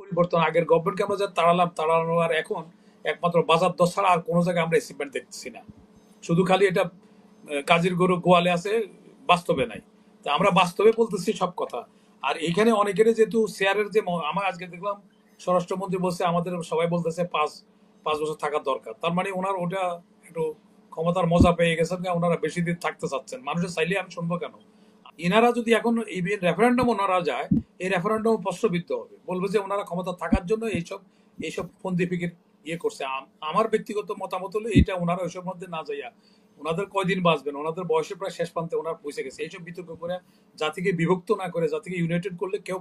পরিবর্তন আগের গভর্নমেন্টকে আমরা যা তাড়ানো আর এখন একমাত্র বাজার দর ছাড়া আর কোনো জায়গায় আমরা অ্যাচিভমেন্ট দেখতেছি না। শুধু খালি এটা কাজের গরু গোয়ালে আছে, বাস্তবে নাই। তা আমরা বাস্তবে বলতেছি সব কথা। আর এখানে অনেকের যেহেতু শেয়ারের যে আমার আজকে দেখলাম স্বরাষ্ট্রমন্ত্রী বলছে আমাদের সবাই বলতেছে 5 বছর থাকার দরকার। তার মানে ওনার ওটা একটু ক্ষমতার মজা পেয়ে গেছেন, ওনারা বেশি দিন থাকতে চাচ্ছেন। মানুষের চাইলে আমি শুনবো কেন? এনারা যদি এখন এই রেফারেন্ডাম ওনারা যায়, এই রেফারেন্ডাম প্রশ্নবিদ্ধ হবে, বলবে যে ওনারা ক্ষমতা থাকার জন্য এইসব এইসব ফন্দি ফিকির করছে। আমার ব্যক্তিগত মতামত হলো এটা, ওনারা ওইসব মধ্যে না যাইয়া ওনাদের কয়দিন বাঁচবেন, ওনাদের বয়সে প্রায় শেষ প্রান্তে ওনারা পৌঁছে গেছে। এইসব বিতর্ক করে জাতিকে বিভক্ত না করে জাতিকে ইউনাইটেড করলে কেউ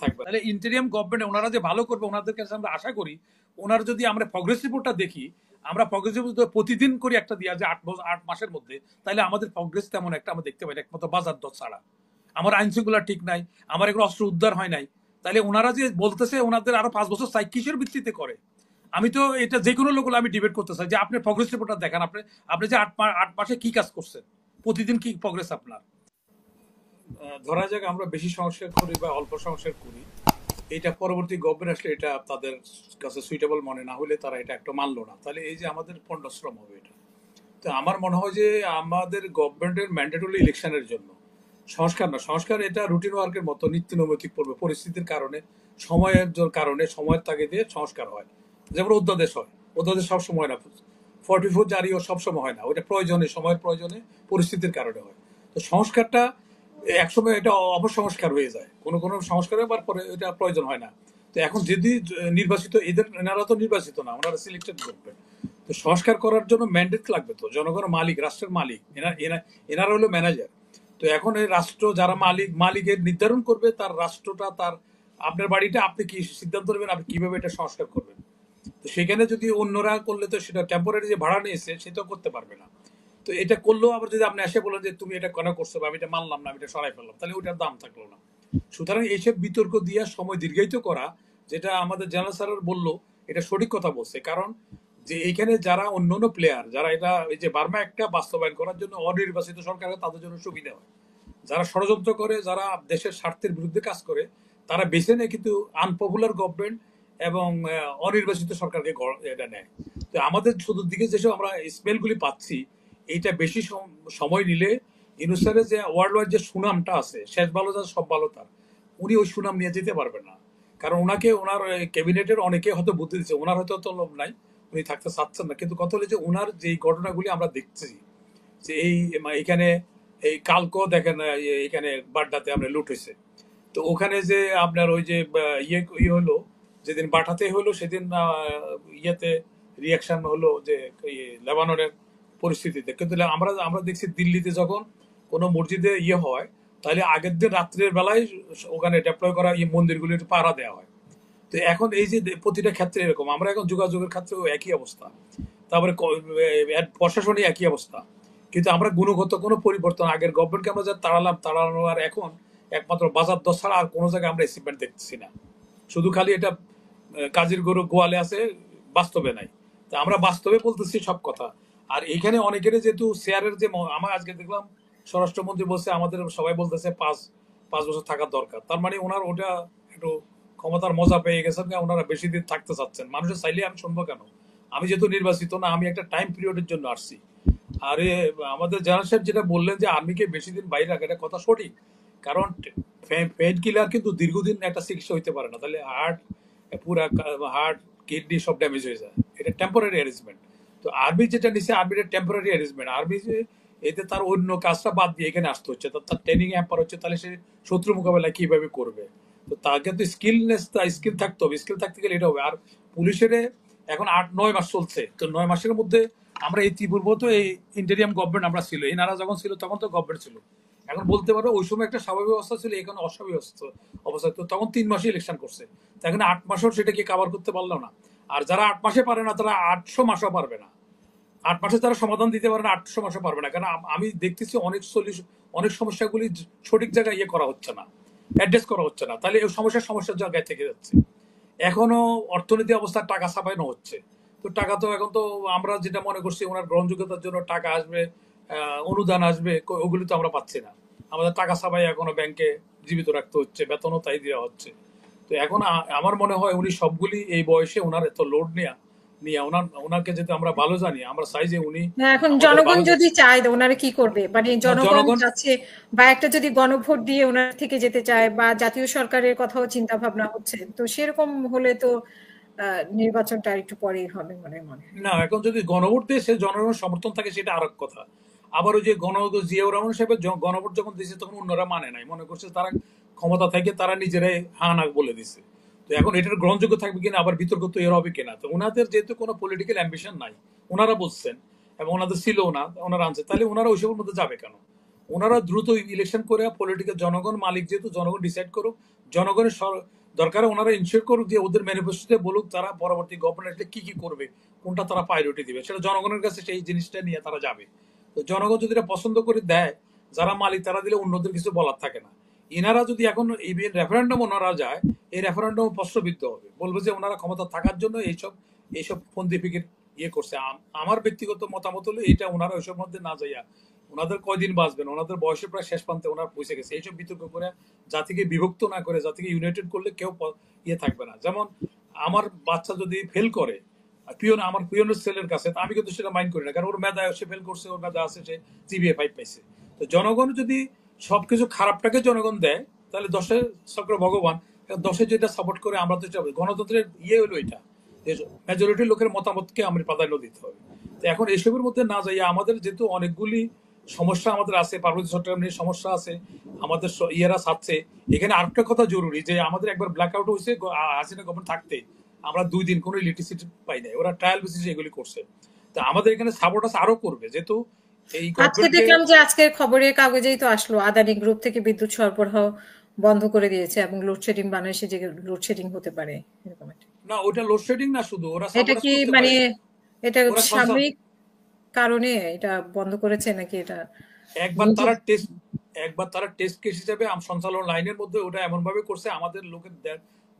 থাকবে। তাহলে ইন্টেরিয়াম গভর্নমেন্ট ওনারা যে ভালো করবে ওনাদের কাছে আমরা আশা করি। ওনার যদি আমরা প্রগ্রেস রিপোর্টটা দেখি, আমরা প্রগ্রেস রিপোর্ট প্রতিদিন করে একটা দিয়া যে 8 মাসের মধ্যে, তাহলে আমাদের প্রগ্রেস তেমন একটা আমরা দেখতে পাই না, একমাত্র বাজার দর ছাড়া। আমার আইন শৃঙ্খলা ঠিক নাই, আমার এগুলো অস্ত্র উদ্ধার হয় নাই। তাহলে ওনারা যে বলতেছে ওনাদের আরো 5 বছর চাই, কিসের ভিত্তিতে করে? আমি তো এটা যে কোনো লোক আমি ডিবেট করতে চাই যে আপনি প্রগ্রেস রিপোর্টটা দেখান, আপনি যে 8 মাসে কি কাজ করছেন, প্রতিদিন কি প্রগ্রেস আপনার। ধরা যাক আমরা বেশি সংস্কার করি বা অল্প সংস্কার করি, এটা পরবর্তী গভর্নমেন্ট আসলে এটা তাদের কাছে সুইটেবল মনে না হলে তারা এটা একটা মানলো না, তাহলে এই যে আমাদের পণ্ডশ্রম হবে এটা। তো আমার মনে হয় যে আমাদের গভর্নমেন্টের ম্যান্ডেট হলো ইলেকশনের জন্য, সংস্কার না। সংস্কার এটা রুটিন ওয়ার্কের মতো, নিত্য নৈমিত্তিক পড়বে, পরিস্থিতির কারণে, সময়ের কারণে, সময়ের তাগিদে সংস্কার হয়। যেমন অধ্যাদেশ হয়, অধ্যাদেশ সবসময় হয় না, 44 জারিও সবসময় হয় না, ওটা প্রয়োজনে, সময়ের প্রয়োজনে, পরিস্থিতির কারণে হয়। তো সংস্কারটা একসময় এটা অপসংস্কার হয়ে যায়, কোনো কোনো সংস্কার হবার পরে এটা প্রয়োজন হয় না। তো এখন যদি নির্বাচিত, এনারা তো নির্বাচিত না, ওনারা সিলেক্টেড করবে। তো সংস্কার করার জন্য ম্যান্ডেট লাগবে, তো জনগণের মালিক, রাষ্ট্রের মালিক এনারা হলো ম্যানেজার। তো এখন এই রাষ্ট্র যারা মালিকের নির্ধারণ করবে তার রাষ্ট্রটা, তার আপনার বাড়িটা আপনি কি সিদ্ধান্ত নেবেন আপনি কিভাবে এটা সংস্কার করবেন। তো সেখানে যদি অন্যরা করলে তো সেটা টেম্পোরারি যে ভাড়া নিয়েছে সেটাও করতে পারবে না। তো এটা করলেও আবার যদি আপনি এসে বলেন যে তুমি এটা কেন করছো বা আমি এটা মানলাম না, আমি এটা সরাই ফেললাম, তাহলে ওইটার দাম থাকলো না। সুতরাং এইসব বিতর্ক দিয়ে সময় দীর্ঘায়িত করা, যেটা আমাদের জেনারেল স্যার বললো, এটা সঠিক কথা বলছে। কারণ যে এইখানে যারা অন্যান্য প্লেয়ার, যারা এটা এই যে বার্মা একটা বাস্তবায়ন করার জন্য অনির্বাচিত সরকার, তাদের জন্য সুবিধা হয়। যারা ষড়যন্ত্র করে, যারা দেশের স্বার্থের বিরুদ্ধে কাজ করে, তারা বেছে নেয় কিন্তু আনপপুলার গভর্নমেন্ট এবং অনির্বাচিত সরকারকে এটা নেয়। তো আমাদের চতুর্দিকে যেসব আমরা স্মেলগুলি পাচ্ছি, এইটা বেশি সময় নিলে ইউনুসারের যে ওয়ার্ল্ড ওয়াইড যে সুনামটা আছে, শেষ ভালো যার সব ভালো তার, উনি ওই সুনাম নিয়ে যেতে পারবেন না। কারণ ওনাকে ওনার ক্যাবিনেটের অনেকে হয়তো বুদ্ধি দিচ্ছে, ওনার হয়তো তো লোভ নাই, উনি থাকতে চাচ্ছেন না। কিন্তু কথা হলো যে ওনার যেই ঘটনাগুলি আমরা দেখছি, যে এখানে এই কালকেও দেখেন এখানে বাড্ডাতে আমরা লুট হয়েছে। তো ওখানে যে আপনার ওই যে ইয়ে হলো, যেদিন বাটাতে হলো সেদিন ইয়েতে রিয়াকশন হলো যে লেবাননের পরিস্থিতিতে। কিন্তু আমরা আমরা দেখছি দিল্লিতে যখন কোনো মসজিদে হয়, তাহলে আগের দিন রাত্রের বেলায় ওখানে ডেপ্লয় করা মন্দিরগুলির পাহারা দেওয়া হয়। তো এখন এই যে প্রতিটা ক্ষেত্রে এরকম, আমরা এখন যোগাযোগের ক্ষেত্রেও একই অবস্থা, তারপরে প্রশাসনে একই অবস্থা। কিন্তু আমরা গুণগত কোনো পরিবর্তন আগের গভর্নমেন্টকে আমরা যা তাড়ানো আর এখন একমাত্র বাজার দর ছাড়া আর কোনো জায়গায় আমরা অ্যাচিভমেন্ট দেখতেছি না। শুধু খালি এটা কাজের গরু গোয়ালে আছে, বাস্তবে নাই। তা আমরা বাস্তবে বলতেছি সব কথা। আর এখানে অনেকের যেহেতু শেয়ারের যে আমার আজকে দেখলাম স্বরাষ্ট্রমন্ত্রী বলছে আমাদের সবাই বলতেছে 5 বছর থাকার দরকার। তার মানে ওনার ওটা একটু ক্ষমতার মজা পেয়ে গেছেন, ওনারা বেশি দিন থাকতে চাচ্ছেন। মানুষের চাইলে আমি শুনবো কেন? আমি যেহেতু নির্বাচিত না, আমি একটা টাইম পিরিয়ডের জন্য আসছি। আরে আমাদের জেনারেল সাহেব যেটা বললেন যে আর্মিকে বেশি দিন বাইরে রাখা, এটা কথা সঠিক। কারণ পেইন কিলার কিন্তু দীর্ঘদিন একটা চিকিৎসা হইতে পারে না, তাহলে পুরা হার্ট, কিডনি সব ড্যামেজ হয়ে যায়। এটা টেম্পোরারি অ্যারেঞ্জমেন্ট। তো আর্মি যেটা নিচ্ছে, আর্মির টেম্পোরারি অ্যারেঞ্জমেন্ট। আর্মি যে এতে তার অন্য কাজটা বাদ দিয়ে এখানে আসতে হচ্ছে, তার ট্রেনিং হ্যাম্পার হচ্ছে, তাহলে সে শত্রু মোকাবেলা কিভাবে করবে? তো তাকে তো স্কিল থাকতে হবে, স্কিল থাকতে গেলে এটা হবে। আর পুলিশের এখন 8-9 মাস চলছে, তো 9 মাসের মধ্যে আমরা এই ত্রিপুর তো এই ইন্টেরিয়াম গভর্নমেন্ট আমরা ছিল, এনারা যখন ছিল তখন তো গভর্নমেন্ট ছিল। এখন বলতে পারো ওই সময় একটা স্বাভাবিক অবস্থা ছিল, এখন অস্বাভাবিক অবস্থা। তো তখন 3 মাসে ইলেকশন করছে, তো এখন 8 মাসও সেটাকে কাভার করতে পারলো না। আর যারা 8 মাসে পারে না, তারা 800 মাসও পারবে না। 8 মাসে তারা সমাধান দিতে পারে না, 800 মাসও পারবে না। কারণ আমি দেখতেছি অনেক সমস্যাগুলি সঠিক জায়গায় করা হচ্ছে না, অ্যাড্রেস করা হচ্ছে না। তাহলে এই সমস্যার জায়গায় থেকে যাচ্ছে। এখনো অর্থনীতি অবস্থা টাকা ছাপানো হচ্ছে। তো টাকা তো এখন তো আমরা যেটা মনে করছি ওনার গ্রহণযোগ্যতার জন্য টাকা আসবে, অনুদান আসবে, ওগুলি তো আমরা পাচ্ছি না। আমাদের টাকা ছাপাই এখনো ব্যাংকে জীবিত রাখতে হচ্ছে, বেতনও তাই দেওয়া হচ্ছে। তো তো এখন আমার মনে হয় উনি সবগুলি এই বয়সে ওনার এত লোড নিয়ে নিয়ে ওনাকে যেহেতু আমরা ভালো জানি, আমরা চাই যে উনি না, এখন আমাদের জনগণ ভালো যদি যাচ্ছে চায় ওনারা কি করবে, মানে না। জনগণ জনগণ চাচ্ছে বা একটা যদি গণভোট দিয়ে ওনার থেকে যেতে চায় বা জাতীয় সরকারের কথাও চিন্তা ভাবনা হচ্ছে, তো সেরকম হলে তো নির্বাচনটা একটু পরেই হবে মনে মনে হয়। না, এখন যদি গণভোট দিয়ে সে জনগণের সমর্থন থাকে সেটা আরেক কথা। আবার ওই যে জিয়াউর রহমান সাহেবের গণভোট যখন দিয়েছে তখন অন্যরা মানে নাই, মনে করছে তারা ক্ষমতা থেকে তারা নিজেরাই হা না বলে দিচ্ছে। তো এখন এটার গ্রহণযোগ্য থাকবে কিনা, আবার বিতর্ক তো এর হবে কিনা। তো ওনাদের যেহেতু কোনো পলিটিক্যাল অ্যাম্বিশন নাই, ওনারা বলছেন এবং ওনাদের ছিল না, ওনারা আনছে, তাহলে ওনারা ওইসবের মধ্যে যাবে কেন? ওনারা দ্রুত ইলেকশন করে পলিটিক্যাল জনগণ মালিক, যেহেতু জনগণ ডিসাইড করুক। জনগণের দরকার ওনারা ইনশিওর করুক যে ওদের ম্যানিফেস্টোতে বলুক তারা পরবর্তী গভর্নমেন্টে কি কি করবে, কোনটা তারা প্রায়োরিটি দিবে, সেটা জনগণের কাছে সেই জিনিসটা নিয়ে তারা যাবে। তো জনগণ যদি এটা পছন্দ করে দেয়, যারা মালিক তারা দিলে অন্যদের কিছু বলার থাকে না। এনারা যদি এখন এই রেফারেন্ডাম ওনারা যায়, এই রেফারেন্ডাম প্রশ্নবিদ্ধ হবে, বলবে যে ওনারা ক্ষমতা থাকার জন্য এইসব এইসব ফন্দি ফিকির করছে। আমার ব্যক্তিগত মতামত হলো এটা, ওনারা ওইসব মধ্যে না যাইয়া, ওনাদের কয়দিন বাঁচবেন, ওনাদের বয়সের প্রায় শেষ প্রান্তে ওনারা পৌঁছে গেছে, এইসব বিতর্ক করে জাতিকে বিভক্ত না করে জাতিকে ইউনাইটেড করলে কেউ থাকবে না। যেমন আমার বাচ্চা যদি ফেল করে আমার পিয়নের ছেলের কাছে, তা আমি কিন্তু সেটা মাইন্ড করি না, কারণ ওর মেধা, সে ফেল করছে, ওর মেধা আছে, সে জিবিএ 5 পাইছে। তো জনগণ যদি সবকিছু খারাপটাকে জনগণ দেয়, তাহলে দশে চক্র ভগবান, দশে যেটা সাপোর্ট করে, আমরা তো গণতন্ত্রের হলো এটা, যে মেজরিটি লোকের মতামতকে আমরা প্রাধান্য দিতে হবে। তো এখন এসবের মধ্যে না যাইয়া, আমাদের যেহেতু অনেকগুলি সমস্যা আমাদের আছে, পার্বত্য চট্টগ্রাম নিয়ে সমস্যা আছে, আমাদের ইয়েরা ছাড়ছে। এখানে আরেকটা কথা জরুরি, যে আমাদের একবার ব্ল্যাক আউট হয়েছে হাসিনা গভর্নমেন্ট থাকতে, আমরা 2 দিন কোনো ইলেকট্রিসিটি পাই নাই, ওরা ট্রায়াল বেসিসে এগুলি করছে। তো আমাদের এখানে সাপোর্ট আরো করবে, যেহেতু এই আজকে গভর্নমেন্টকে। দেখলাম যে আজকের খবরের কাগজেই তো আসলো আদানি গ্রুপ থেকে বিদ্যুৎ সরবরাহ বন্ধ করে দিয়েছে এবং লোডশেডিং, বাংলাদেশে যে লোডশেডিং হতে পারে এরকম একটা। না, ওটা লোডশেডিং না, শুধু ওরা এটা সাবোটাস কি করতে মানে পারে। এটা ওরা সাময়িক কারণে এটা বন্ধ করেছে নাকি এটা একবার নিজে? তারা টেস্ট একবার তারা টেস্ট কেস হিসেবে সঞ্চালন লাইনের মধ্যে ওটা এমন ভাবে করছে, আমাদের লোকের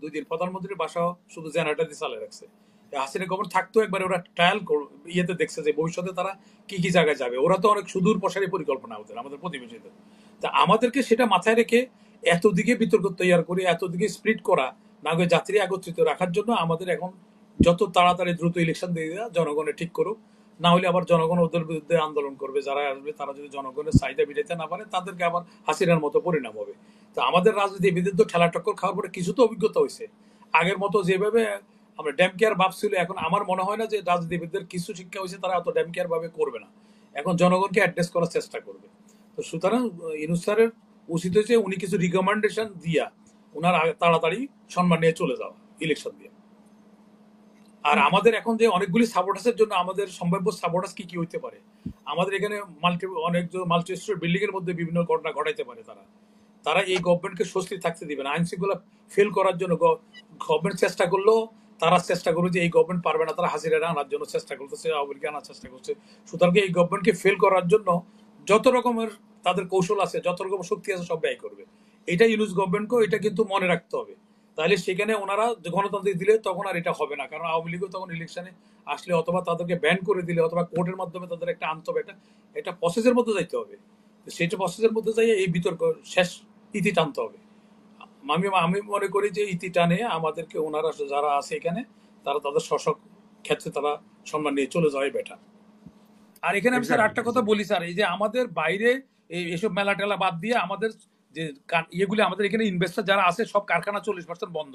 2 দিন প্রধানমন্ত্রীর বাসা শুধু জেনারেটর দিয়ে চালিয়ে রাখছে। হাসিনা গভর্নমেন্ট থাকতো, একবার ওরা ট্রায়াল ইয়েতে দেখছে যে ভবিষ্যতে তারা কি কি জায়গায় যাবে। ওরা তো অনেক সুদূর প্রসারী পরিকল্পনা ওদের, আমাদের প্রতিবেশীদের। তা আমাদেরকে সেটা মাথায় রেখে এতদিকে বিতর্ক তৈরি করে, এতদিকে স্প্লিট করা, না হয়ে যাত্রী একত্রিত রাখার জন্য আমাদের এখন যত তাড়াতাড়ি দ্রুত ইলেকশন দিয়ে দেওয়া, জনগণে ঠিক করুক। না হলে আবার জনগণ ওদের বিরুদ্ধে আন্দোলন করবে, যারা আসবে তারা যদি জনগণের চাহিদা মিটাইতে না পারে, তাদেরকে আবার হাসিনার মতো পরিণাম হবে। তো আমাদের রাজনীতিবিদদের তো ঠেলা টক্কর খাওয়ার পরে কিছু তো অভিজ্ঞতা হয়েছে। আগের মতো যেভাবে আমরা ড্যাম কেয়ার ভাবছিল, এখন আমার মনে হয় না যে রাজনীতিবিদদের কিছু শিক্ষা হয়েছে, তারা অত ড্যাম কেয়ার ভাবে করবে না, এখন জনগণকে অ্যাড্রেস করার চেষ্টা করবে। তো সুতরাং ইউনূস স্যারের উচিত হয়েছে উনি কিছু রিকমেন্ডেশন দিয়া ওনার তাড়াতাড়ি সম্মান নিয়ে চলে যাওয়া ইলেকশন দিয়ে। আর আমাদের এখন যে অনেকগুলি সাপোর্টাসের জন্য আমাদের সম্ভাব্য সাপোর্টাস কি কি হইতে পারে, আমাদের এখানে অনেক মাল্টি স্টোরি বিল্ডিং এর মধ্যে বিভিন্ন ঘটনা ঘটাইতে পারে। তারা তারা এই গভর্নমেন্টকে স্বস্তি থাকতে দিবে না। আইন শৃঙ্খলা ফেল করার জন্য গভর্নমেন্ট চেষ্টা করলেও তারা চেষ্টা করবে যে এই গভর্নমেন্ট পারবে না, তারা হাসিনারা আনার জন্য চেষ্টা করতেছে, আওয়ামী লীগকে আনার চেষ্টা করছে। সুতরাং এই গভর্নমেন্টকে ফেল করার জন্য যত রকমের তাদের কৌশল আছে, যত রকম শক্তি আছে, সব ব্যয় করবে। এটা ইউনুস গভর্নমেন্টকে এটা কিন্তু মনে রাখতে হবে। তাহলে সেখানে ওনারা গণতান্ত্রিক দিলে তখন আর এটা হবে না, কারণ আওয়ামী লীগও তখন ইলেকশনে আসলে অথবা তাদেরকে ব্যান করে দিলে অথবা কোর্টের মাধ্যমে তাদের একটা আনতে হবে, একটা প্রসেসের মধ্যে যাইতে হবে। সেটা প্রসেসের মধ্যে যাই এই বিতর্ক শেষ ইতি টানতে হবে। আমি আমি মনে করি যে ইতি টানে আমাদেরকে ওনারা যারা আছে এখানে, তারা তাদের শশক ক্ষেত্রে তারা সম্মান নিয়ে চলে যাওয়াই বেটার। আর এখানে আমি স্যার একটা কথা বলি স্যার, এই যে আমাদের বাইরে এইসব মেলা টেলা বাদ দিয়ে আমাদের যে ইয়েগুলি, আমাদের এখানে ইনভেস্টর যারা আছে সব কারখানা 40% বন্ধ,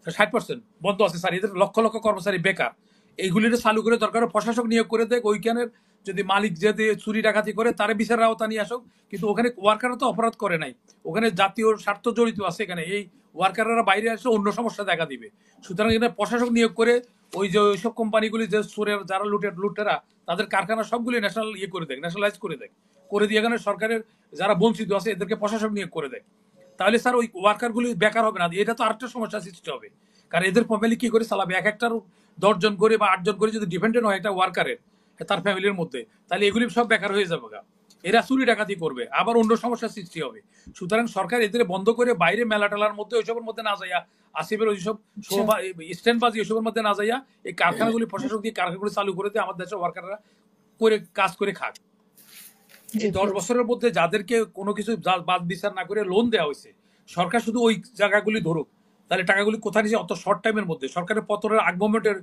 60% বন্ধ আছে স্যার। এদের লক্ষ লক্ষ কর্মচারী বেকার। এইগুলিতে চালু করে দরকার প্রশাসক নিয়োগ করে দেয়, ওইখানের যদি মালিক যদি চুরি ডাকাতি করে তারা বিচারের আওতা নিয়ে আসুক। কিন্তু ওখানে ওয়ার্কাররা তো অপরাধ করে নাই, ওখানে জাতীয় স্বার্থ জড়িত আছে। এখানে এই ওয়ার্কাররা বাইরে আসলে অন্য সমস্যা দেখা দিবে। সুতরাং এখানে প্রশাসক নিয়োগ করে ওই যে ওইসব কোম্পানিগুলি যে সুরের যারা লুটেরা, তাদের কারখানা সবগুলি ন্যাশনাল করে দেয়, ন্যাশনালাইজ করে দেয়, করে দিয়ে এখানে সরকারের যারা বঞ্চিত আছে এদেরকে প্রশাসক নিয়োগ করে দেয়। তাহলে স্যার ওই ওয়ার্কারগুলি বেকার হবে না। এটা তো আরেকটা সমস্যা সৃষ্টি হবে, কারণ এদের ফ্যামিলি কি করে চালাবে? এক একটার 10 জন করে বা 8 জন করে যদি ডিপেন্ডেন্ট হয় একটা ওয়ার্কারের, তার ফ্যামিলির মধ্যে, তাহলে এগুলি সব বেকার হয়ে যাবে। এরা চুরি ডাকাতি করবে, আবার অন্য সমস্যার সৃষ্টি হবে। সুতরাং সরকার এদের বন্ধ করে বাইরে মেলা টেলার মধ্যে ওইসবের মধ্যে না যাইয়া, আসিফের ওইসব স্ট্যান্ডবাজি ওইসবের মধ্যে না যাইয়া, এই কারখানাগুলি প্রশাসক দিয়ে কারখানাগুলি চালু করে দিয়ে আমাদের দেশের ওয়ার্কাররা করে কাজ করে খাক। এই 10 বছরের মধ্যে যাদেরকে কোনো কিছু বাদ বিচার না করে লোন দেওয়া হয়েছে, সরকার শুধু ওই জায়গাগুলি ধরুক, তাহলে টাকাগুলি কোথায় নিয়েছে অত শর্ট টাইমের মধ্যে? সরকারের পতনের আগ মোমেন্টের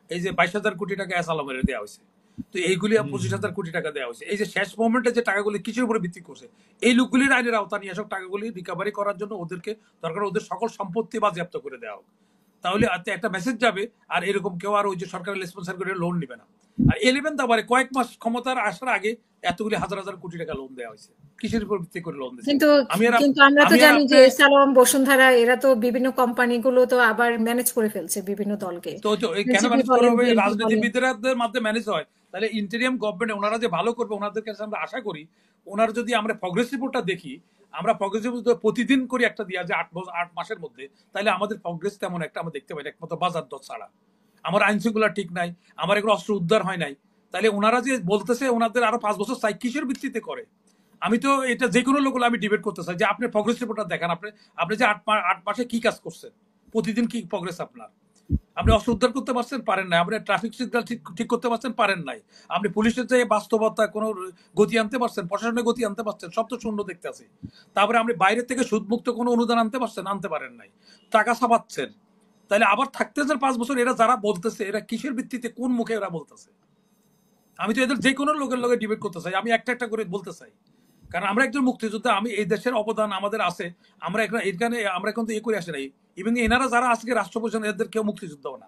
এই যে 22,000 কোটি টাকা আলামের দেওয়া হয়েছে, তো এইগুলি 25,000 কোটি টাকা দেওয়া হয়েছে। এই যে শেষ মোমেন্টে যে টাকাগুলি কিসের উপরে ভিত্তি করছে, এই লোকগুলির আইনের আওতা নিয়ে সব টাকাগুলি রিকভারি করার জন্য ওদেরকে দরকার ওদের সকল সম্পত্তি বাজেয়াপ্ত করে দেওয়া হোক। তাহলে একটা মেসেজ যাবে, আর এরকম কেউ আর ওই যে সরকারের স্পন্সর করে লোন নিবে না। আর এলিভেন আবার কয়েক মাস ক্ষমতার আসার আগে এতগুলি হাজার হাজার কোটি টাকা লোন দেওয়া হয়েছে, কিসের উপর ভিত্তি করে লোন দিচ্ছে? কিন্তু আমি আর কিন্তু আমরা তো আমি আর জানি আপনি যে সালোয়ার বসুন্ধরা এরা তো বিভিন্ন কোম্পানিগুলো তো আবার ম্যানেজ করে ফেলছে বিভিন্ন দলকে, তো কেন এনসিপি ম্যানেজ করা বলেন, হবে? বিএনপি বলেন। রাজনীতিবিদদের মাধ্যমে ম্যানেজ হয়। তাহলে ইন্টেরিয়াম গভর্নমেন্ট ওনারা যে ভালো করবে, ওনাদের কাছে আমরা আশা করি। ওনার যদি আমরা প্রগ্রেস রিপোর্টটা দেখি, আমরা প্রগ্রেস রিপোর্ট প্রতিদিন করে একটা দিয়া যে 8 মাসের মধ্যে, তাহলে আমাদের প্রগ্রেস তেমন একটা আমরা দেখতে পাই না, একমাত্র বাজার দর ছাড়া। আমার আইন শৃঙ্খলা ঠিক নাই, আমার এগুলো অস্ত্র উদ্ধার হয় নাই। তাহলে ওনারা যে বলতেছে ওনাদের আরো 5 বছর চাই, কিসের ভিত্তিতে করে? আমি তো এটা যে কোনো লোক আমি ডিবেট করতে চাই যে আপনি প্রগ্রেস রিপোর্টটা দেখান, আপনি যে 8 মাসে কি কাজ করছেন, প্রতিদিন কি প্রগ্রেস আপনার? আপনি অস্ত্র উদ্ধার করতে পারছেন, পারেন নাই। আপনি ট্রাফিক সিগন্যাল ঠিক করতে পারছেন, পারেন নাই। আপনি পুলিশের যে বাস্তবতা কোনো গতি আনতে পারছেন, প্রশাসনের গতি আনতে পারছেন, সব তো শূন্য দেখতে আছে। তারপরে আপনি বাইরে থেকে সুদমুক্ত কোনো অনুদান আনতে পারছেন, আনতে পারেন নাই। টাকা ছাপাচ্ছেন। তাহলে আবার থাকতেছেন 5 বছর। এরা যারা বলতেছে, এরা কিসের ভিত্তিতে, কোন মুখে এরা বলতেছে? আমি তো এদের যে কোনো লোকের লগে ডিবেট করতে চাই, আমি একটা একটা করে বলতে চাই। কারণ আমরা একজন মুক্তিযোদ্ধা, আমি এই দেশের অবদান আমাদের আছে। আমরা এখানে আমরা এখন তো করে আসি নাই। এবং এনারা যারা আজকে রাষ্ট্রপ্রধান, এদের কেউ মুক্তিযোদ্ধাও না।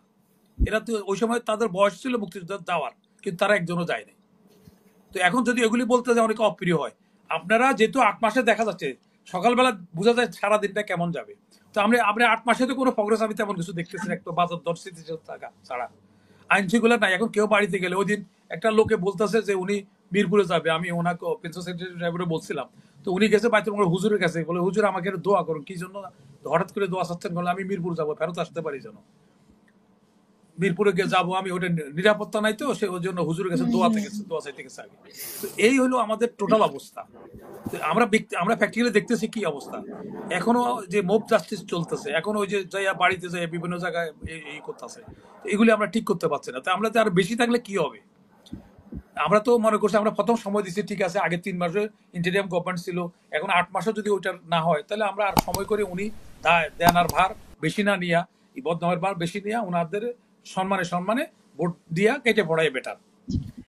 এরা তো ওই সময় তাদের বয়স ছিল মুক্তিযোদ্ধা যাওয়ার, কিন্তু তারা একজনও যায়নি। তো এখন যদি এগুলি বলতে যায় অনেকে অপ্রিয় হয়। আপনারা যেহেতু 8 মাসে দেখা যাচ্ছে, সকালবেলা বোঝা যায় সারা দিনটা কেমন যাবে। তো আপনি 8 মাসে তো কোনো প্রগ্রেস আমি তেমন কিছু দেখতেছি না, একটু বাজার দর স্থিতিশীল থাকা ছাড়া। আইন শৃঙ্খলা নাই। এখন কেউ বাড়িতে গেলে, ওই দিন একটা লোকে বলতেছে যে উনি মিরপুরে যাবে, আমি ওনাকে প্রিন্সিপাল সেক্রেটারি সাহেবরে বলছিলাম। তো উনি গেছে বাইতুল মোকাররম হুজুরের কাছে, বলে হুজুর আমাকে একটু দোয়া করুন। কি জন্য হঠাৎ করে দোয়া চাচ্ছেন? বলে আমি মিরপুর যাবো, ফেরত আসতে পারি যেন। মিরপুরে গিয়ে যাবো আমি, ওটা নিরাপত্তা নাই তো, সে ওই জন্য হুজুরের কাছে দোয়া চাইতে গেছে আগে। তো এই হলো আমাদের টোটাল অবস্থা। তো আমরা প্র্যাকটিক্যালি দেখতেছি কি অবস্থা। এখনো যে মব জাস্টিস চলতেছে, এখন ওই যে যাইয়া বাড়িতে যাইয়া বিভিন্ন জায়গায় এই করতেছে, এগুলি আমরা ঠিক করতে পারছি না। তো আমরা তো আর বেশি থাকলে কি হবে? আমরা তো মনে করছি আমরা প্রথম সময় দিচ্ছি, ঠিক আছে, আগে 3 মাসে ইন্টেরিয়াম গভর্নমেন্ট ছিল, এখন 8 মাসে যদি ওইটা না হয়, তাহলে আমরা আর সময় করে উনি দেনার ভার বেশি না নিয়া, এই বদনামের ভার বেশি নিয়া, ওনাদের সম্মানে ভোট দিয়া কেটে পড়াই বেটার।